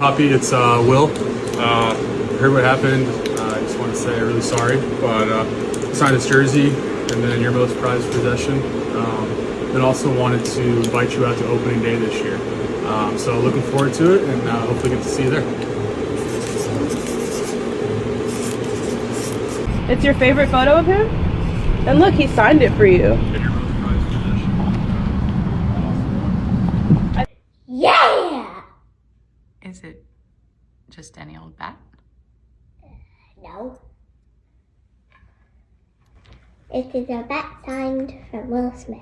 Poppy, it's Will. Heard what happened. I just want to say I'm really sorry, but signed this jersey and then your most prized possession. And also wanted to invite you out to opening day this year. So looking forward to it, and hopefully get to see you there. It's your favorite photo of him? And look, he signed it for you. Yeah! Is it just any old bat? No. It is a bat signed from Will Smith.